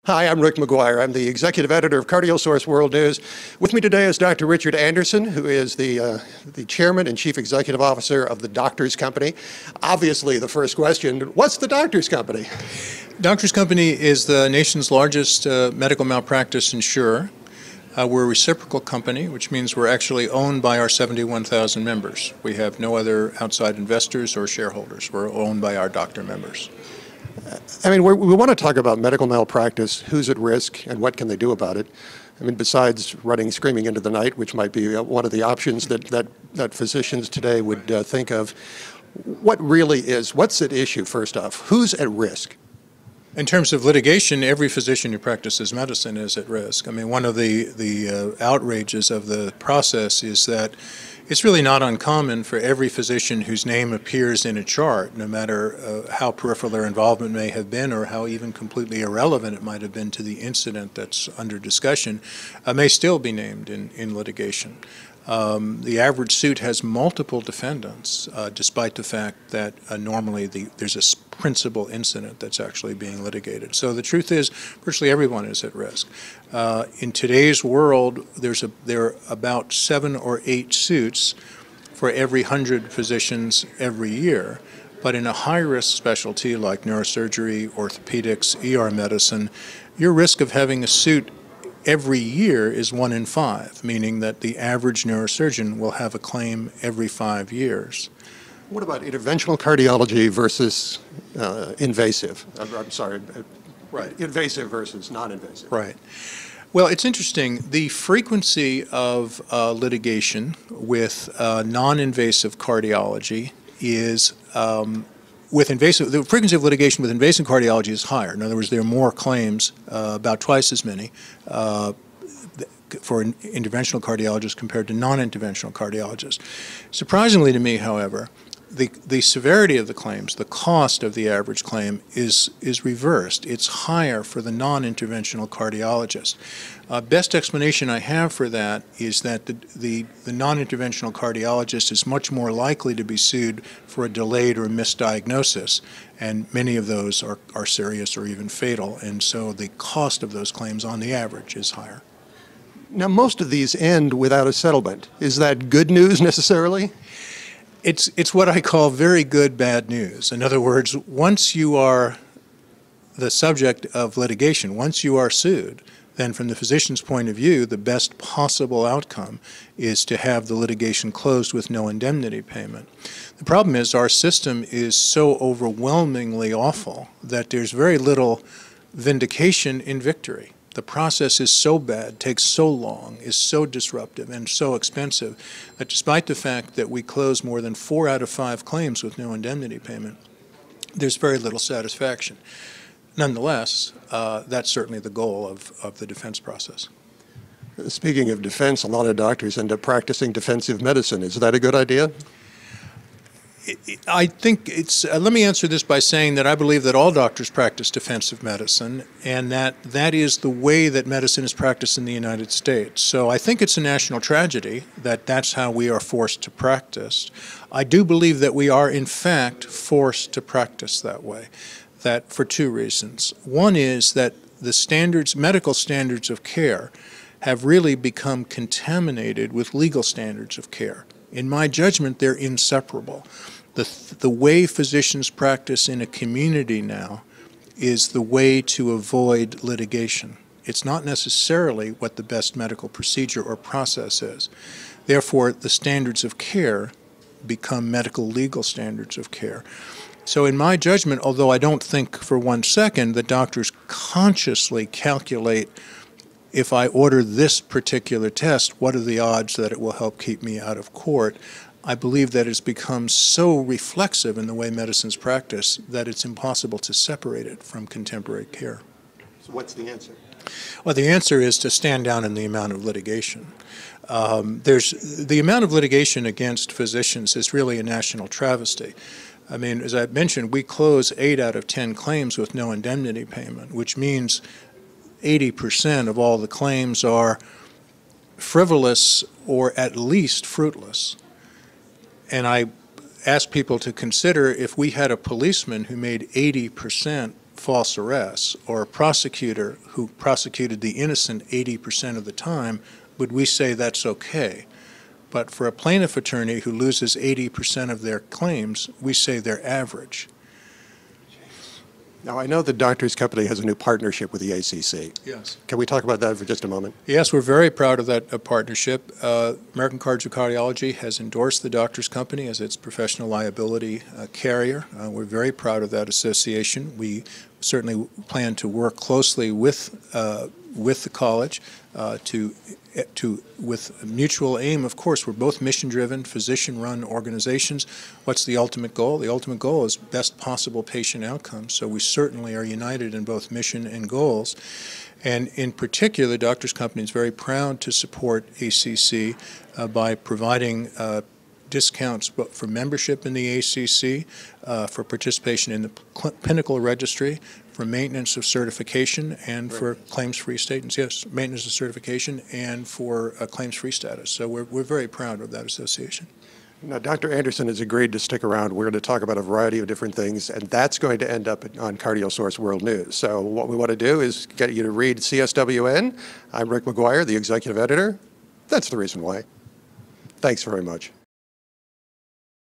Hi, I'm Rick McGuire. I'm the executive editor of CardioSource WorldNews. With me today is Dr. Richard Anderson, who is the chairman and chief executive officer of the Doctors Company. Obviously, the first question, what's the Doctors Company? Doctors Company is the nation's largest medical malpractice insurer. We're a reciprocal company, which means we're actually owned by our 71,000 members. We have no other outside investors or shareholders. We're owned by our doctor members. I mean, we want to talk about medical malpractice, who's at risk, and what can they do about it. I mean, besides running screaming into the night, which might be one of the options that physicians today would think of, what's at issue, first off? Who's at risk? In terms of litigation, every physician who practices medicine is at risk. I mean, one of the outrages of the process is that it's really not uncommon for every physician whose name appears in a chart, no matter how peripheral their involvement may have been or how even completely irrelevant it might have been to the incident that's under discussion, may still be named in litigation. The average suit has multiple defendants, despite the fact that normally there's a principal incident that's actually being litigated. So the truth is, virtually everyone is at risk. In today's world, there are about 7 or 8 suits for every 100 physicians every year. But in a high-risk specialty like neurosurgery, orthopedics, ER medicine, your risk of having a suit every year is 1 in 5, meaning that the average neurosurgeon will have a claim every 5 years. What about interventional cardiology versus invasive? I'm sorry, right. Invasive versus non-invasive. Right. Well, it's interesting. The frequency of litigation with non-invasive cardiology is the frequency of litigation with invasive cardiology is higher. In other words, there are more claims, about twice as many, for interventional cardiologists compared to non-interventional cardiologists. Surprisingly to me, however, the severity of the claims, the cost of the average claim is reversed. It's higher for the non-interventional cardiologist. Best explanation I have for that is that the non-interventional cardiologist is much more likely to be sued for a delayed or misdiagnosis, and many of those are serious or even fatal, and so the cost of those claims on the average is higher. Now, most of these end without a settlement. Is that good news necessarily? It's what I call very good bad news. In other words, once you are the subject of litigation, once you are sued, then from the physician's point of view, the best possible outcome is to have the litigation closed with no indemnity payment. The problem is our system is so overwhelmingly awful that there's very little vindication in victory. The process is so bad, takes so long, is so disruptive and so expensive that despite the fact that we close more than 4 out of 5 claims with no indemnity payment, there's very little satisfaction. Nonetheless, that's certainly the goal of the defense process. Speaking of defense, a lot of doctors end up practicing defensive medicine. Is that a good idea? I think it's, let me answer this by saying that I believe that all doctors practice defensive medicine, and that is the way that medicine is practiced in the United States. So I think it's a national tragedy that that's how we are forced to practice. I do believe that we are, in fact, forced to practice that way, that for 2 reasons. One is that the standards, medical standards of care have really become contaminated with legal standards of care. In my judgment, they're inseparable. The way physicians practice in a community now is the way to avoid litigation. It's not necessarily what the best medical procedure or process is. Therefore, the standards of care become medical legal standards of care. So in my judgment, although I don't think for 1 second that doctors consciously calculate, if I order this particular test, what are the odds that it will help keep me out of court? I believe that it's become so reflexive in the way medicine's practiced that it's impossible to separate it from contemporary care. So what's the answer? Well, the answer is to stand down in the amount of litigation. The amount of litigation against physicians is really a national travesty. I mean, as I mentioned, we close 8 out of 10 claims with no indemnity payment, which means 80% of all the claims are frivolous or at least fruitless. And I ask people to consider if we had a policeman who made 80% false arrests, or a prosecutor who prosecuted the innocent 80% of the time, would we say that's okay? But for a plaintiff attorney who loses 80% of their claims, we say they're average. Now, I know the Doctors Company has a new partnership with the ACC. Yes. Can we talk about that for just a moment? Yes, we're very proud of that partnership. American Cardiology has endorsed the Doctors Company as its professional liability carrier. We're very proud of that association. We certainly plan to work closely with the college with mutual aim. Of course, we're both mission-driven, physician-run organizations. What's the ultimate goal? The ultimate goal is best possible patient outcomes. So we certainly are united in both mission and goals. And in particular, the Doctors Company is very proud to support ACC by providing discounts for membership in the ACC, for participation in the Pinnacle Registry, for maintenance of certification, and for claims-free status. Yes, maintenance of certification and for claims-free status. So we're very proud of that association. Now, Dr. Anderson has agreed to stick around. We're going to talk about a variety of different things, and that's going to end up on CardioSource World News. So what we want to do is get you to read CSWN. I'm Rick McGuire, the executive editor. That's the reason why. Thanks very much.